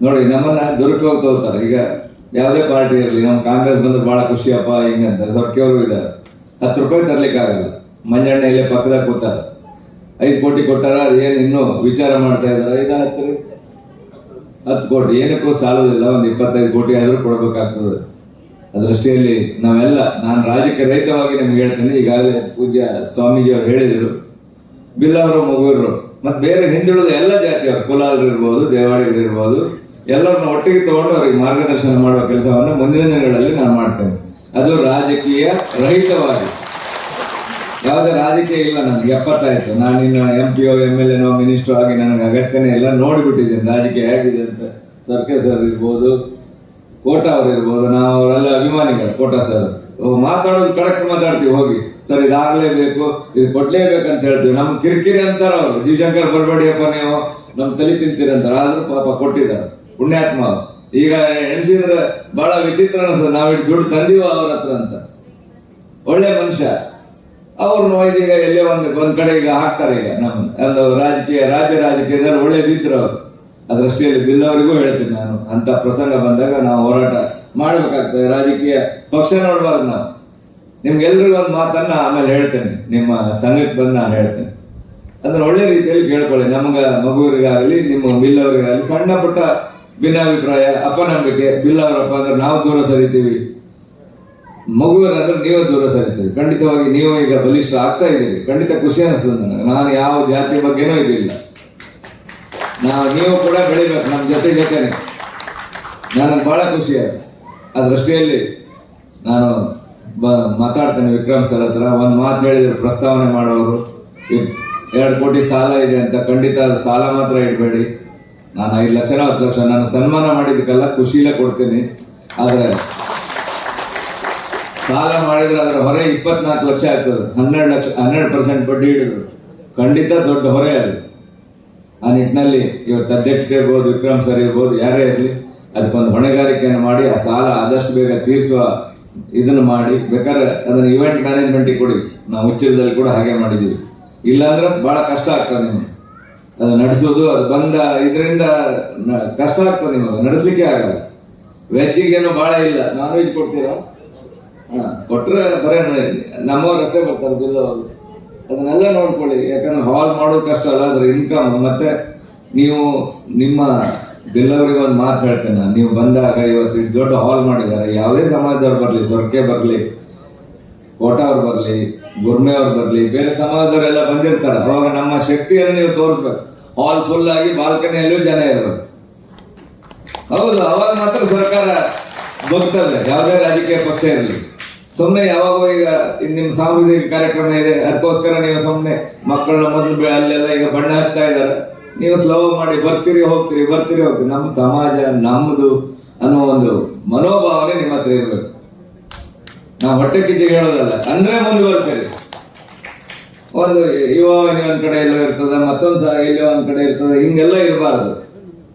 ನೋಡಿ ನಮ್ಮನ್ನ ದುರುಪಯೋಗ ತಗೋತಾರೆ. ಈಗ ಯಾವುದೇ ಪಾರ್ಟಿ ಇರಲಿ, ನಮ್ಮ ಕಾಂಗ್ರೆಸ್ ಬಂದ್ರೆ ಬಹಳ ಖುಷಿಯಪ್ಪ ಹಿಂಗಂತ ದೊರಕಿಯವರು ಇದ್ದಾರೆ. 10 ರೂಪಾಯಿ ತರ್ಲಿಕ್ಕೆ ಆಗಲ್ಲ. ಮಂಜಣ್ಣ ಇಲ್ಲೇ ಪಕ್ಕದಾಗ ಕೂತಾರ, 5 ಕೋಟಿ ಕೊಟ್ಟಾರ, ಏನು ಇನ್ನೂ ವಿಚಾರ ಮಾಡ್ತಾ ಇದಾರೆ. ಈಗ 10 ಕೋಟಿ ಏನಕ್ಕೂ ಸಾಲೋದಿಲ್ಲ, ಒಂದು 25 ಕೋಟಿ ಆದ್ರೂ ಕೊಡ್ಬೇಕಾಗ್ತದೆ. ಅದೃಷ್ಟಿಯಲ್ಲಿ ನಾವೆಲ್ಲ, ನಾನು ರಾಜಕೀಯ ರಹಿತವಾಗಿ ನಿಮ್ಗೆ ಹೇಳ್ತೇನೆ. ಈಗಾಗಲೇ ಪೂಜ್ಯ ಸ್ವಾಮೀಜಿ ಅವರು ಹೇಳಿದರು, ಬಿಲ್ಲವರು, ಮಗುವರು ಮತ್ತೆ ಬೇರೆ ಹಿಂದುಳಿದ ಎಲ್ಲ ಜಾತಿಯವರು, ಕುಲಾಲರು ಇರ್ಬೋದು, ದೇವಾಡಿಗರು ಇರ್ಬೋದು, ಎಲ್ಲರನ್ನ ಒಟ್ಟಿಗೆ ತಗೊಂಡು ಅವ್ರಿಗೆ ಮಾರ್ಗದರ್ಶನ ಮಾಡುವ ಕೆಲಸವನ್ನು ಮುಂದಿನ ದಿನಗಳಲ್ಲಿ ನಾನು ಮಾಡ್ತೇನೆ. ಅದು ರಾಜಕೀಯ ರಹಿತವಾಗಿ. ಯಾವುದೇ ರಾಜಕೀಯ ಇಲ್ಲ ನನಗೆ. 70 ಆಯ್ತು, ನಾನು ಇನ್ನು MP MLA ಮಿನಿಸ್ಟರ್ ಆಗಿ ನನಗೆ ಅಗತ್ಯನೇ ಎಲ್ಲ ನೋಡಿಬಿಟ್ಟಿದ್ದೇನೆ ರಾಜಕೀಯ ಹೇಗಿದೆ ಅಂತ. ಸರ್ಕೆ ಸರ್ ಇರ್ಬೋದು, ಕೋಟಾ ಅವ್ರು ಇರ್ಬೋದು, ನಾವು ಅವರೆಲ್ಲ ಅಭಿಮಾನಿಗಳು. ಕೋಟಾ ಸರ್ ಮಾತಾಡೋದು ಕಡಕ್ ಮಾತಾಡ್ತೀವಿ, ಹೋಗಿ ಸರ್ ಇದಾಗಲೇಬೇಕು, ಇದು ಕೊಡ್ಲೇಬೇಕಂತ ಹೇಳ್ತೀವಿ. ನಮ್ ಕಿರಿಕಿರಿ ಅಂತಾರ ಅವರು, ಜೀಶಂಕರ್ ಬರ್ಬೇಡಿಯಪ್ಪ ನೀವು ನಮ್ ತಲೆ ತಿಂತೀರಿ ಅಂತಾರೆ. ಆದ್ರೂ ಪಾಪ ಕೊಟ್ಟಿದ್ದಾರೆ, ಪುಣ್ಯಾತ್ಮ. ಈಗ ಎಣಿಸಿದ್ರೆ ಬಹಳ ವಿಚಿತ್ರ ಅನಿಸ್ತದೆ, ನಾವಿಟ್ಟು ದುಡ್ಡು ತಂದೀವ ಅವ್ರ ಹತ್ರ ಅಂತ. ಒಳ್ಳೆ ಮನುಷ್ಯ. ಅವ್ರನ್ನ ಈಗ ಎಲ್ಲೇ ಒಂದ್ ಕಡೆ ಈಗ ಹಾಕ್ತಾರೆ. ಈಗ ನಮ್ಮ ರಾಜಕೀಯದಲ್ಲಿ ಒಳ್ಳೇದಿದ್ರು ಅವರು. ಅದರಷ್ಟಿಯಲ್ಲಿ ಬಿಲ್ಲವರಿಗೂ ಹೇಳ್ತೀನಿ ನಾನು, ಅಂತ ಪ್ರಸಂಗ ಬಂದಾಗ ನಾವು ಹೋರಾಟ ಮಾಡ್ಬೇಕಾಗ್ತದೆ. ರಾಜಕೀಯ ಪಕ್ಷ ನೋಡ್ಬಾರ್ದು ನಾವು. ನಿಮ್ಗೆಲ್ರಿಗೂ ಒಂದು ಮಾತನ್ನ ಆಮೇಲೆ ಹೇಳ್ತೇನೆ, ನಿಮ್ಮ ಸಂಘಕ್ಕೆ ಬಂದು ನಾನು ಹೇಳ್ತೇನೆ. ಅದನ್ನ ಒಳ್ಳೆ ರೀತಿಯಲ್ಲಿ ಕೇಳ್ಕೊಳ್ಳಿ. ನಮ್ಗ ಮಗುವರಿಗಾಗಲಿ, ನಿಮ್ಮ ಬಿಲ್ಲವರಿಗಾಗಲಿ ಸಣ್ಣ ಪುಟ್ಟ ಭಿನ್ನಾಭಿಪ್ರಾಯ, ಅಪನಂಬಿಕೆ, ಬಿಲ್ಲವರಪ್ಪ ಅಂದ್ರೆ ನಾವು ದೂರ ಸರಿತೀವಿ, ಮಗುವರಾದ್ರೆ ನೀವು ದೂರ ಸರಿತೀವಿ. ಖಂಡಿತವಾಗಿ ನೀವು ಈಗ ಬಲಿಷ್ಠ ಆಗ್ತಾ ಇದ್ದೀರಿ. ಖಂಡಿತ ಖುಷಿ ಅನಿಸ್ತದೆ ನನಗೆ. ನಾನು ಯಾವ ಜಾತಿ ಬಗ್ಗೆನೂ ಇದಿಲ್ಲ. ನೀವು ಕೂಡ ಬೆಳಿಬೇಕು ನಮ್ಮ ಜೊತೆನೆ. ನನಗೆ ಬಹಳ ಖುಷಿ ಆಯ್ತು. ಆ ದೃಷ್ಟಿಯಲ್ಲಿ ನಾನು ಮಾತಾಡ್ತೇನೆ ವಿಕ್ರಮ್ ಸರ್ ಹತ್ರ. ಒಂದು ಮಾತು ಹೇಳಿದ್ರು, ಪ್ರಸ್ತಾವನೆ ಮಾಡೋರು 2 ಕೋಟಿ ಸಾಲ ಇದೆ ಅಂತ. ಖಂಡಿತ ಸಾಲ ಮಾತ್ರ ಇಡಬೇಡಿ. ನಾನು 5 ಲಕ್ಷ 10 ಲಕ್ಷ ನಾನು ಸನ್ಮಾನ ಮಾಡಿದ್ದಕ್ಕೆಲ್ಲ ಖುಷಿಲೇ ಕೊಡ್ತೀನಿ. ಆದರೆ ಸಾಲ ಮಾಡಿದ್ರೆ ಅದರ ಹೊರೆ 24 ಲಕ್ಷ ಆಗ್ತದೆ. 12% ಬಡ್ಡಿ ಹಿಡಿದ್ರು. ಖಂಡಿತ ದೊಡ್ಡ ಹೊರೆ ಅದು. ಆ ನಿಟ್ಟಿನಲ್ಲಿ ಇವತ್ತು ಅಧ್ಯಕ್ಷರು ಇರ್ಬೋದು, ವಿಕ್ರಮ್ ಸರ್ ಇರ್ಬೋದು, ಯಾರೇ ಇರಲಿ, ಅದಕ್ಕೊಂದು ಹೊಣೆಗಾರಿಕೆಯನ್ನು ಮಾಡಿ ಆ ಸಾಲ ಆದಷ್ಟು ಬೇಗ ತೀರಿಸುವ ಇದನ್ನು ಮಾಡಿ, ಬೇಕಾದ್ರೆ ಅದನ್ನು ಇವೆಂಟ್ ಮ್ಯಾನೇಜ್ಮೆಂಟಿಗೆ ಕೊಡಿ. ನಾವು ಉಚ್ಚಿಲದಲ್ಲಿ ಕೂಡ ಹಾಗೆ ಮಾಡಿದ್ದೀವಿ. ಇಲ್ಲಾಂದ್ರೆ ಬಹಳ ಕಷ್ಟ ಆಗ್ತದೆ ನಿಮಗೆ ಅದು ನಡೆಸೋದು. ಅದು ಬಂದ ಇದರಿಂದ ಕಷ್ಟ ಆಗ್ತದೆ, ನಿಮಗೆ ನಡೆಸಲಿಕ್ಕೆ ಆಗಲ್ಲ. ವೆಜ್ಜಿಗೇನು ಬಹಳ ಇಲ್ಲ. ನಾನ್ ವೆಜ್ ಕೊಡ್ತೀರಾ? ಕೊಟ್ರೆ ಬರೇ ನಮ್ಮವ್ರು ಅಷ್ಟೇ ಬರ್ತಾರೆ ಬಿಲ್ ಅವರು. ಅದನ್ನೆಲ್ಲ ನೋಡ್ಕೊಳ್ಳಿ. ಯಾಕಂದ್ರೆ ಹಾಲ್ ಮಾಡೋದು ಕಷ್ಟ ಅಲ್ಲ, ಅದ್ರ ಇನ್ಕಮ್. ಮತ್ತೆ ನೀವು ನಿಮ್ಮ ಬಿಲ್ಲವರಿಗೆ ಒಂದು ಮಾತು ಹೇಳ್ತೇನೆ, ನೀವು ಬಂದಾಗ ಇವತ್ತು ಇಷ್ಟು ದೊಡ್ಡ ಹಾಲ್ ಮಾಡಿದ್ದಾರೆ. ಯಾವುದೇ ಸಮಾಜದವ್ರು ಬರಲಿ, ಸೊರ್ಕೆ ಬರಲಿ, ಕೋಟಾ ಅವ್ರು ಬರಲಿ, ಗುರ್ಮೆ ಅವ್ರು ಬರಲಿ, ಬೇರೆ ಸಮಾಜದವರೆಲ್ಲ ಬಂದಿರ್ತಾರೆ. ಅವಾಗ ನಮ್ಮ ಶಕ್ತಿಯನ್ನು ನೀವು ತೋರಿಸ್ಬೇಕು. ಹಾಲ್ ಫುಲ್ ಆಗಿ ಬಾಲ್ಕನಿಯಲ್ಲೂ ಜನ ಇರಬೇಕು. ಹೌದು, ಅವಾಗ ಮಾತ್ರ ಸರ್ಕಾರ ಬದುಕ್ತದೆ. ಯಾವುದೇ ರಾಜಕೀಯ ಪಕ್ಷ ಇರಲಿ. ಸುಮ್ಮನೆ ಯಾವಾಗ ಈಗ ನಿಮ್ಮ ಸಾಂಸ್ಕೃತಿಕ ಕಾರ್ಯಕ್ರಮ ಇದೆ, ಅದಕ್ಕೋಸ್ಕರ ನೀವು ಸುಮ್ಮನೆ ಮಕ್ಕಳನ್ನ ಮೊದಲು ಅಲ್ಲೆಲ್ಲ ಈಗ ಬಣ್ಣ ಹಾಕ್ತಾ ಇದ್ದಾರೆ. ನೀವು ಸ್ಲೋ ಮಾಡಿ ಬರ್ತೀರಿ ಹೋಗ್ತೀರಿ. ನಮ್ಮ ಸಮಾಜ ನಮ್ಮದು ಅನ್ನೋ ಒಂದು ಮನೋಭಾವನೆ ನಿಮ್ಮ ಹತ್ರ ಇರಬೇಕು. ನಾವು ಹೊಟ್ಟೆ ಕಿಚ್ಚಿಗೆ ಹೇಳೋದಲ್ಲ, ಅಂದ್ರೆ ಮುಂದುವರ್ತೀರಿ. ಒಂದು ಯುವ ಒಂದ್ ಕಡೆ ಎಲ್ಲೋ ಇರ್ತದೆ, ಮತ್ತೊಂದ್ ಸಲ ಇಲ್ಲಿ ಒಂದ್ ಕಡೆ ಇರ್ತದೆ. ಹಿಂಗೆಲ್ಲ ಇರಬಾರ್ದು.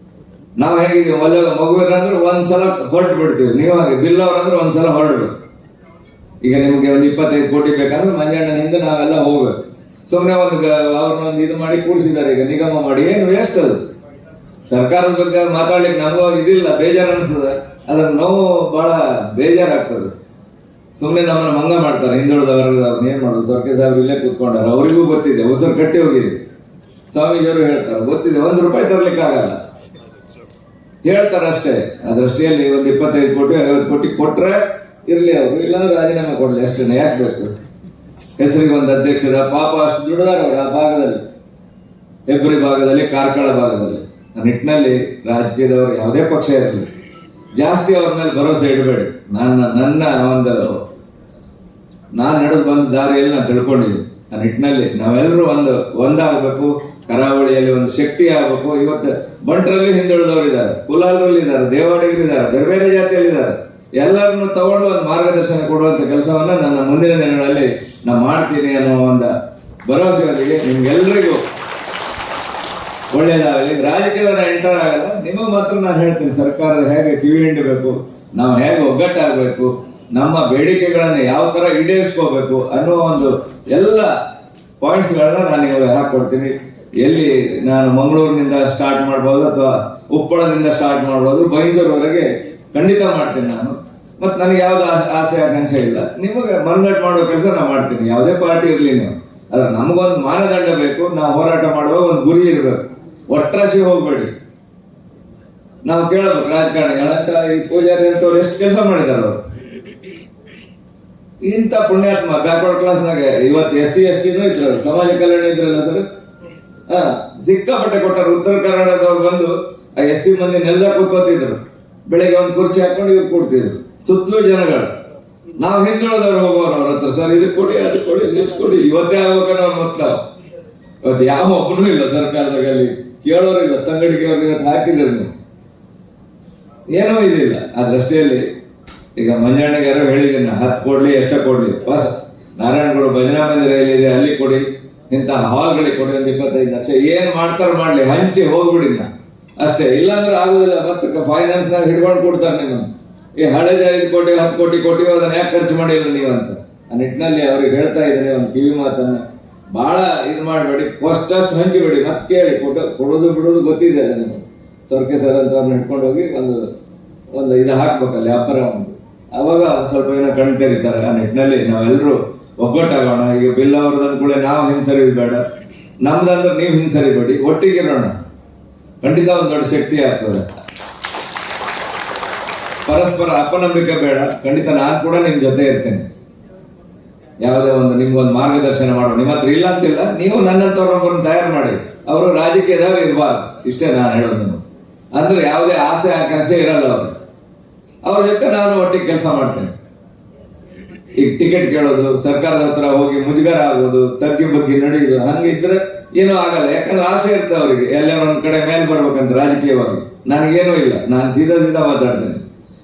ನಾವು ಹೇಗಿದ್ದೀವಿ, ಮಗುವಿನಂದ್ರೆ ಒಂದ್ಸಲ ಹೊರಟು ಬಿಡ್ತೀವಿ. ನೀವು ಹಾಗೆ ಬಿಲ್ಲವರಂದ್ರೆ ಒಂದ್ಸಲ ಹೊರಡ್ಬೇಕು. ಈಗ ನಿಮ್ಗೆ ಒಂದು 25 ಕೋಟಿ ಬೇಕಂದ್ರೆ ಮಂಜಣ್ಣನಿಂದ ನಾವೆಲ್ಲ ಹೋಗ್ಬೇಕು. ಸುಮ್ಮನೆ ಅವ್ರನ್ನೊಂದು ಇದು ಮಾಡಿ ಕೂಡಿಸಿದ್ದಾರೆ, ಈಗ ನಿಗಮ ಮಾಡಿ. ಏನು ವೇಸ್ಟ್ ಅದು. ಸರ್ಕಾರದ ಬಗ್ಗೆ ಮಾತಾಡ್ಲಿಕ್ಕೆ ನಮಗೂ ಇದಿಲ್ಲ, ಬೇಜಾರು ಅನಿಸ್ತದೆ. ಅದ್ರ ನೋವು ಬಹಳ ಬೇಜಾರಾಗ್ತದೆ. ಸುಮ್ಮನೆ ನಮ್ಮನ್ನ ಮಂಗ ಮಾಡ್ತಾರೆ. ಹಿಂದುಳಿದ ವರ್ಗದವ್ರನ್ನ ಏನ್ ಮಾಡೋದು? ಸರ್ಕೆ ಸಾಹೇಬ್ರು ಇಲ್ಲೇ ಕೂತ್ಕೊಂಡಾರ, ಅವರಿಗೂ ಗೊತ್ತಿದೆ, ಉಸಿರು ಕಟ್ಟಿ ಹೋಗಿದೆ. ಸ್ವಾಮೀಜಿಯವರು ಹೇಳ್ತಾರೆ, ಗೊತ್ತಿದೆ, 1 ರೂಪಾಯಿ ತರ್ಲಿಕ್ಕೆ ಆಗಲ್ಲ, ಹೇಳ್ತಾರೆ ಅಷ್ಟೇ. ಅದರಷ್ಟೇಲಿ ಒಂದು 25 ಕೋಟಿ 50 ಕೋಟಿ ಕೊಟ್ರೆ ಇರ್ಲಿ ಅವರು, ಇಲ್ಲಾಂದ್ರೆ ರಾಜೀನಾಮೆ ಕೊಡ್ಲಿ ಅಷ್ಟೇ. ಯಾಕೆ ಬೇಕು? ಹೆಸರಿಗೆ ಒಂದು ಅಧ್ಯಕ್ಷರ ಪಾಪ ಅಷ್ಟು ದುಡಿದಾರ ಅವರು ಆ ಭಾಗದಲ್ಲಿ, ಹೆಬ್ರಿ ಭಾಗದಲ್ಲಿ, ಕಾರ್ಕಳ ಭಾಗದಲ್ಲಿ. ಆ ನಿಟ್ಟಿನಲ್ಲಿ ರಾಜಕೀಯದವರು ಯಾವುದೇ ಪಕ್ಷ ಇರಲಿ, ಜಾಸ್ತಿ ಅವ್ರ ಮೇಲೆ ಭರವಸೆ ಇಡಬೇಡಿ. ನಾನು ನಡೆದು ಬಂದ ದಾರಿಯಲ್ಲಿ ನಾನು ತಿಳ್ಕೊಂಡಿದ್ದೀನಿ. ಆ ನಿಟ್ಟಿನಲ್ಲಿ ನಾವೆಲ್ಲರೂ ಒಂದಾಗಬೇಕು. ಕರಾವಳಿಯಲ್ಲಿ ಒಂದು ಶಕ್ತಿ ಆಗಬೇಕು. ಇವತ್ತು ಬಂಟರಲ್ಲಿ ಹಿಂದುಳಿದವರು ಇದ್ದಾರೆ, ಕುಲಾಲರಲ್ಲಿ ಇದ್ದಾರೆ, ದೇವಾಡಿಗರು ಇದ್ದಾರೆ, ಬೇರೆ ಬೇರೆ ಜಾತಿಯಲ್ಲಿ ಇದ್ದಾರೆ. ಎಲ್ಲರನ್ನು ತಗೊಂಡು ಒಂದು ಮಾರ್ಗದರ್ಶನ ಕೊಡುವಂತ ಕೆಲಸವನ್ನ ನನ್ನ ಮುಂದಿನ ದಿನಗಳಲ್ಲಿ ನಾನು ಮಾಡ್ತೀನಿ ಅನ್ನೋ ಒಂದು ಭರವಸೆಯೊಂದಿಗೆ ನಿಮ್ಗೆಲ್ಲರಿಗೂ ಒಳ್ಳೇದಾಗಲಿ. ರಾಜಕೀಯದ ಎಂಟರ್ ಆಗಲ್ಲ, ನಿಮಗೆ ಮಾತ್ರ ನಾನು ಹೇಳ್ತೀನಿ, ಸರ್ಕಾರ ಹೇಗೆ ಕಿವಿ ಹಿಂಡಬೇಕು, ನಾವು ಹೇಗೆ ಒಗ್ಗಟ್ಟಾಗಬೇಕು, ನಮ್ಮ ಬೇಡಿಕೆಗಳನ್ನ ಯಾವ ತರ ಈಡೇರಿಸ್ಕೋಬೇಕು ಅನ್ನೋ ಒಂದು ಎಲ್ಲ ಪಾಯಿಂಟ್ಸ್ಗಳನ್ನ ನಾನು ಇವಾಗ ಹಾಕೊಡ್ತೀನಿ. ಎಲ್ಲಿ ನಾನು ಮಂಗಳೂರಿನಿಂದ ಸ್ಟಾರ್ಟ್ ಮಾಡ್ಬೋದು ಅಥವಾ ಉಪ್ಪಳದಿಂದ ಸ್ಟಾರ್ಟ್ ಮಾಡ್ಬೋದು, ಬೈಂದೂರ್ವರೆಗೆ ಖಂಡಿತ ಮಾಡ್ತೀನಿ ನಾನು. ಮತ್ತು ನನಗೆ ಯಾವ್ದು ಆಸೆ ಆಕಾಂಕ್ಷೆ ಇಲ್ಲ. ನಿಮಗೆ ಮನದಟ್ಟು ಮಾಡೋ ಕೆಲಸ ನಾನು ಮಾಡ್ತೀನಿ, ಯಾವುದೇ ಪಾರ್ಟಿ ಇರಲಿ ನೀವು. ಆದ್ರೆ ನಮಗೊಂದು ಮಾನದಂಡ ಬೇಕು, ನಾವು ಹೋರಾಟ ಮಾಡುವಾಗ ಒಂದು ಗುರಿ ಇರಬೇಕು. ಒಟ್ರಾಶಿ ಹೋಗ್ಬೇಡಿ. ನಾವು ಕೇಳಬೇಕು ರಾಜಕಾರಣಿಗಳಂತ, ಈ ಪೂಜಾರಿ ಅಂತವ್ರು ಎಷ್ಟು ಕೆಲಸ ಮಾಡಿದಾರ ಅವರು. ಇಂಥ ಪುಣ್ಯಾತ್ಮ ಬ್ಯಾಕ್ವರ್ಡ್ ಕ್ಲಾಸ್ನಾಗ ಇವತ್ತು SC/ST ಇದ್ರು, ಸಮಾಜ ಕಲ್ಯಾಣ ಇದ್ರಲ್ಲ ಸರ್, ಸಿಕ್ಕಾಪಟ್ಟೆ ಕೊಟ್ಟಾರ. ಉತ್ತರ ಕರ್ನಾಟಕದವ್ರು ಬಂದು ಆ SC ಮಂದಿ ನೆಲದಾಗ ಕೂತ್ಕೋತಿದ್ರು, ಬೆಳಿಗ್ಗೆ ಒಂದು ಕುರ್ಚಿ ಹಾಕೊಂಡು ಇವ್ರು ಕೊಡ್ತಿದ್ರು, ಸುತ್ತಲೂ ಜನಗಳು. ನಾವು ಹಿಂದುಳಿದವ್ರು ಹೋಗೋರು ಅವ್ರ ಹತ್ರ, ಸರ್ ಇದಕ್ಕೆ ಕೊಡಿ, ಅದಕ್ಕೆ ಕೊಡಿ, ಲಿಸ್ಟ್ ಕೊಡಿ, ಇವತ್ತೇ ಆಗ್ಬೇಕನ್ನ ಅವ್ರ ಮತ್ತ. ಇವತ್ತು ಯಾವ ಒಬ್ಬನೂ ಇಲ್ಲ ಸರ್ಕಾರದಾಗ, ಅಲ್ಲಿ ಕೇಳೋರು ಇಲ್ಲ, ತಂಗಡಿಗೆ ಅವ್ರಿಗೆ ಇವತ್ತು ಹಾಕಿದ್ರು ನೀವು, ಏನೂ ಇದಿಲ್ಲ. ಆ ದೃಷ್ಟಿಯಲ್ಲಿ ಈಗ ಮಂಜಣ್ಣಗೆ ಯಾರೋ ಹೇಳಿದ್ದೀನಿ, 10 ಕೊಡ್ಲಿ ಎಷ್ಟ ಕೊಡ್ಲಿ, ಫಸ್ಟ್ ನಾರಾಯಣಗೌಡ ಭಜನಾ ಮಂದಿರ ಎಲ್ಲಿದೆ ಅಲ್ಲಿ ಕೊಡಿ, ಇಂಥ ಹಾಲ್ಗಳಿಗೆ ಕೊಡಿ, ಒಂದು 25 ಲಕ್ಷ ಏನ್ ಮಾಡ್ತಾರ ಮಾಡ್ಲಿ, ಹಂಚಿ ಹೋಗ್ಬಿಡಿ ಅಷ್ಟೇ. ಇಲ್ಲಾಂದ್ರೆ ಆಗುದಿಲ್ಲ. ಮತ್ತೆ ಫೈನಾನ್ಸ್ನಾಗ ಹಿಡ್ಕೊಂಡು ಕೊಡ್ತಾರೆ ನಿಮ್ಮನ್ನು. ಈ ಹಳೆದ 5 ಕೋಟಿ 10 ಕೋಟಿ ಕೊಟ್ಟಿವಿ, ಅದನ್ನ ಯಾಕೆ ಖರ್ಚು ಮಾಡಿಲ್ಲ ನೀವು ಅಂತ. ಆ ನಿಟ್ಟಿನಲ್ಲಿ ಅವ್ರಿಗೆ ಹೇಳ್ತಾ ಇದ್ದೇನೆ ಒಂದು ಕಿವಿ ಮಾತನ್ನ, ಬಹಳ ಇದು ಮಾಡಬೇಡಿ, ಅಷ್ಟು ಹಂಚಿಬೇಡಿ. ಮತ್ತೆ ಕೇಳಿ, ಕೊಡೋದು ಬಿಡೋದು ಗೊತ್ತಿದೆ ನಿಮಗೆ. ಸೊರ್ಕೆ ಸರ್ ಅಂತ ಅವ್ರನ್ನ ಹಿಡ್ಕೊಂಡು ಹೋಗಿ ಒಂದು ಇದು ಹಾಕ್ಬೇಕಲ್ಲ ವ್ಯಾಪಾರ ಒಂದು, ಅವಾಗ ಸ್ವಲ್ಪ ಏನೋ ಕಣ್ ತೆರೀತಾರೆ. ಆ ನಿಟ್ಟಿನಲ್ಲಿ ನಾವೆಲ್ಲರೂ ಒಗ್ಗಟ್ಟಾಗೋಣ. ಈಗ ಬಿಲ್ ಅವ್ರದ್ದು ಅಂದ್ಕೂಳೆ ನಾವು ಹಿಂಸರಿದು ಬೇಡ, ನಮ್ದಂದ್ರೆ ನೀವು ಹಿಂಸರಿಬೇಡಿ, ಒಟ್ಟಿಗಿರೋಣ. ಖಂಡಿತ ಒಂದು ದೊಡ್ಡ ಶಕ್ತಿ ಆಗ್ತದೆ. ಪರಸ್ಪರ ಅಪನಂಬಿಕೆ ಬೇಡ. ಖಂಡಿತ ನಾನು ಕೂಡ ನಿಮ್ ಜೊತೆ ಇರ್ತೇನೆ. ಯಾವುದೇ ಒಂದು ನಿಮ್ಗೊಂದು ಮಾರ್ಗದರ್ಶನ ಮಾಡೋ, ನಿಮ್ಮ ಹತ್ರ ಇಲ್ಲ ಅಂತಿಲ್ಲ, ನೀವು ನನ್ನಂತವ್ರೊಬ್ಬರನ್ನ ತಯಾರು ಮಾಡಿ. ಅವರು ರಾಜಕೀಯದವ್ರು ಇರಬಾರ್ದು, ಇಷ್ಟೇ ನಾನು ಹೇಳೋದು. ಅಂದ್ರೆ ಯಾವುದೇ ಆಸೆ ಆಕಾಂಕ್ಷೆ ಇರಲ್ಲ ಅವ್ರ ಜೊತೆ ನಾನು ಒಟ್ಟಿಗೆ ಕೆಲಸ ಮಾಡ್ತೇನೆ. ಈಗ ಟಿಕೆಟ್ ಕೇಳೋದು, ಸರ್ಕಾರದ ಹತ್ರ ಹೋಗಿ ಮುಜುಗರ ಆಗೋದು, ತಗ್ಗಿ ಬಗ್ಗೆ ನಡೆಯೋದು, ಹಂಗಿದ್ರೆ ಏನೂ ಆಗಲ್ಲ. ಯಾಕಂದ್ರೆ ಆಸೆ ಇರ್ತದೆ ಅವರಿಗೆ, ಎಲ್ಲರೂ ಒಂದ್ ಕಡೆ ಮೇಲೆ ಬರ್ಬೇಕಂತ ರಾಜಕೀಯವಾಗಿ. ನನಗೇನೂ ಇಲ್ಲ, ನಾನು ಸೀದಾ ಮಾತಾಡ್ತೇನೆ.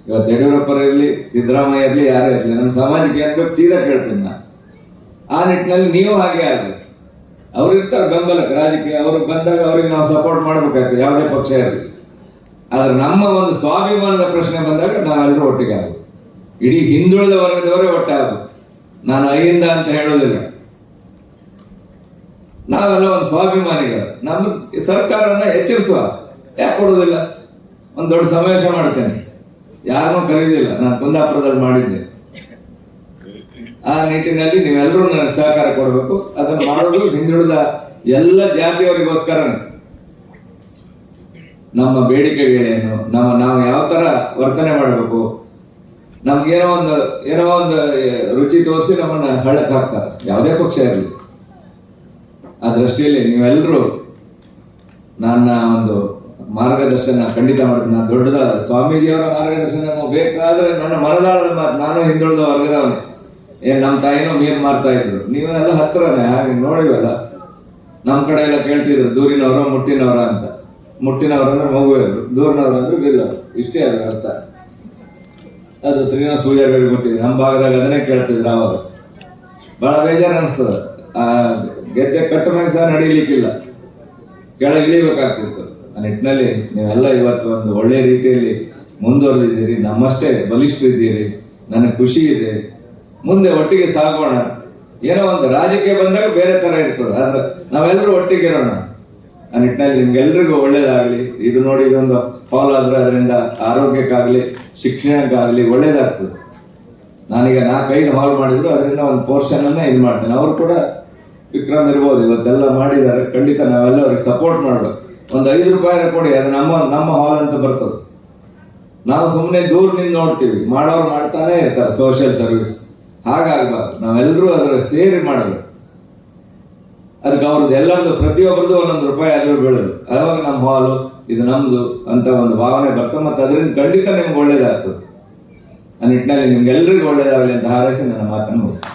ಇವತ್ತು ಯಡಿಯೂರಪ್ಪರು ಇರಲಿ, ಸಿದ್ದರಾಮಯ್ಯ ಇರಲಿ, ಯಾರೇ ಇರಲಿ, ನಮ್ಮ ಸಮಾಜಕ್ಕೆ ಏನ್ ಬೇಕು ಸೀದಾ ಕೇಳ್ತೀನಿ ನಾನು. ಆ ನಿಟ್ಟಿನಲ್ಲಿ ನೀವು ಹಾಗೆ ಆಗ್ಬೇಕು. ಅವ್ರು ಇರ್ತಾರೆ ಬೆಂಬಲಕ್ಕೆ ರಾಜಕೀಯ, ಅವ್ರು ಬಂದಾಗ ಅವ್ರಿಗೆ ನಾವು ಸಪೋರ್ಟ್ ಮಾಡ್ಬೇಕಾಗ್ತದೆ, ಯಾವುದೇ ಪಕ್ಷ ಇರಲಿ. ಆದ್ರೆ ನಮ್ಮ ಒಂದು ಸ್ವಾಭಿಮಾನದ ಪ್ರಶ್ನೆ ಬಂದಾಗ ನಾವೆಲ್ಲರೂ ಒಟ್ಟಿಗೆ ಆಗಬೇಕು. ಇಡೀ ಹಿಂದುಳಿದ ವರ್ಗದವರೇ ಒಟ್ಟೆ ಆಗಬೇಕು. ನಾನು ಅಹಿಂದ ಅಂತ ಹೇಳೋದಿಲ್ಲ, ನಾವೆಲ್ಲ ಒಂದು ಸ್ವಾಭಿಮಾನಿಗಳು. ನಮ್ಮ ಸರ್ಕಾರನ ಎಚ್ಚರಿಸುವ, ಯಾಕೆ ಕೊಡೋದಿಲ್ಲ? ಒಂದು ದೊಡ್ಡ ಸಮಾವೇಶ ಮಾಡ್ತೇನೆ, ಯಾರನ್ನೂ ಕರೀದಿಲ್ಲ, ನಾನು ಕುಂದಾಪುರದಲ್ಲಿ ಮಾಡಿದ್ದೆ. ಆ ನಿಟ್ಟಿನಲ್ಲಿ ನೀವೆಲ್ಲರೂ ನನಗೆ ಸಹಕಾರ ಕೊಡಬೇಕು. ಅದನ್ನು ಮಾಡೋದು ಹಿಂದುಳಿದ ಎಲ್ಲ ಜಾತಿಯವರಿಗೋಸ್ಕರ. ನಮ್ಮ ಬೇಡಿಕೆಗಳೇನು, ನಾವು ಯಾವ ತರ ವರ್ತನೆ ಮಾಡಬೇಕು, ನಮ್ಗೇನೋ ಒಂದು ರುಚಿ ತೋರಿಸಿ ನಮ್ಮನ್ನ ಹಳ್ಳಕ್ಕೆ ಹಾಕ್ತಾರೆ, ಯಾವುದೇ ಪಕ್ಷ ಇರಲಿ. ಆ ದೃಷ್ಟಿಯಲ್ಲಿ ನೀವೆಲ್ಲರೂ ನನ್ನ ಒಂದು ಮಾರ್ಗದರ್ಶನ ಖಂಡಿತ ಮಾಡ್ತೀನಿ. ನಾನು ದೊಡ್ಡದ ಸ್ವಾಮೀಜಿಯವರ ಮಾರ್ಗದರ್ಶನ ಬೇಕಾದ್ರೆ ನನ್ನ ಮನದಾಳದ ಮಾತು, ನಾನು ಹಿಂದುಳಿದ ವರ್ಗದವನೇ. ನಮ್ಮ ತಾಯಿನೂ ಮೀನು ಮಾರ್ತಾ ಇದ್ರು, ನೀವೆಲ್ಲ ಹತ್ರನೇ, ಹಾಗೆ ನೋಡಿವಲ್ಲ. ನಮ್ಮ ಕಡೆ ಎಲ್ಲ ಕೇಳ್ತಿದ್ರು ದೂರಿನವರು ಮುಟ್ಟಿನವರ ಅಂತ. ಮುಟ್ಟಿನವರು ಅಂದ್ರೆ ಮಗುವರು, ದೂರಿನವರು ಅಂದ್ರೆ ಬಿಲ್ಲವರು, ಇಷ್ಟೇ ಅದ್ರ ಅರ್ಥ. ಅದು ಶ್ರೀನಿವಾಸ ಪೂಜಾರಿಗೆ ಗೊತ್ತಿದೆ, ನಮ್ಮ ಭಾಗದಾಗ ಅದನ್ನೇ ಕೇಳ್ತಿದ್ರು. ಅವಾಗ ಬಹಳ ಬೇಜಾರು ಅನಿಸ್ತದ. ಆ ಗೆದ್ದೆ ಕಟ್ಟ ಮ್ಯಾಗ ಸಹ ನಡೀಲಿಕ್ಕಿಲ್ಲ, ಕೆಳಗೆ ಇಳಿಬೇಕಾಗ್ತಿತ್ತು. ಆ ನಿಟ್ಟಿನಲ್ಲಿ ನೀವೆಲ್ಲ ಇವತ್ತು ಒಂದು ಒಳ್ಳೆ ರೀತಿಯಲ್ಲಿ ಮುಂದುವರೆದಿದ್ದೀರಿ, ನಮ್ಮಷ್ಟೇ ಬಲಿಷ್ಠರಿದ್ದೀರಿ, ನನಗೆ ಖುಷಿ ಇದೆ. ಮುಂದೆ ಒಟ್ಟಿಗೆ ಸಾಗೋಣ. ಏನೋ ಒಂದು ರಾಜಕೀಯ ಬಂದಾಗ ಬೇರೆ ತರ ಇರ್ತದೆ, ಆದ್ರೆ ನಾವೆಲ್ಲರೂ ಒಟ್ಟಿಗಿರೋಣ. ಆ ನಿಟ್ಟಿನಲ್ಲಿ ನಿಮ್ಗೆಲ್ರಿಗೂ ಒಳ್ಳೇದಾಗ್ಲಿ. ಇದು ನೋಡಿ, ಇದೊಂದು ಫಾಲೋ ಆದ್ರೆ ಅದರಿಂದ ಆರೋಗ್ಯಕ್ಕಾಗ್ಲಿ, ಶಿಕ್ಷಣಕ್ಕಾಗ್ಲಿ ಒಳ್ಳೇದಾಗ್ತದೆ. ನಾನೀಗ 4-5 ಹಾಲ್ ಮಾಡಿದ್ರು, ಅದರಿಂದ ಒಂದು ಪೋರ್ಷನ್ ಅನ್ನ ಇದು ಮಾಡ್ತೇನೆ. ಅವರು ಕೂಡ ವಿಕ್ರಮ್ ಇರ್ಬೋದು, ಇವತ್ತೆಲ್ಲ ಮಾಡಿದ್ದಾರೆ. ಖಂಡಿತ ನಾವೆಲ್ಲ ಅವ್ರಿಗೆ ಸಪೋರ್ಟ್ ಮಾಡ್ಬೇಕು. ಒಂದು 5 ರೂಪಾಯಿ ಕೊಡಿ, ಅದು ನಮ್ಮ ಹಾಲ್ ಅಂತ ಬರ್ತದೆ. ನಾವು ಸುಮ್ಮನೆ ದೂರದಿಂದ ನೋಡ್ತೀವಿ, ಮಾಡೋರು ಮಾಡ್ತಾನೆ ಇರ್ತಾರೆ ಸೋಷಿಯಲ್ ಸರ್ವಿಸ್. ಹಾಗಾಗಬಾರ್ದು, ನಾವೆಲ್ಲರೂ ಅದರ ಸೇರಿ ಮಾಡಬೇಕು. ಅದಕ್ಕೆ ಅವ್ರದ್ದು ಎಲ್ಲರದ್ದು ಪ್ರತಿಯೊಬ್ಬರದ್ದು 1 ರೂಪಾಯಿ ಆದರೂ ಬೀಳೋದು, ಆವಾಗ ನಮ್ಮ ಹಾಲು ಇದು ನಮ್ದು ಅಂತ ಒಂದು ಭಾವನೆ ಬರ್ತದೆ. ಮತ್ತು ಅದರಿಂದ ಖಂಡಿತ ನಿಮ್ಗೆ ಒಳ್ಳೇದಾಗ್ತದೆ. ಆ ನಿಟ್ಟಿನಲ್ಲಿ ನಿಮ್ಗೆಲ್ಲರಿಗೂ ಒಳ್ಳೇದಾಗಲಿ ಅಂತ ಹಾರೈಸಿ ನನ್ನ ಮಾತನ್ನು ಮುಗಿಸ್ತೀನಿ.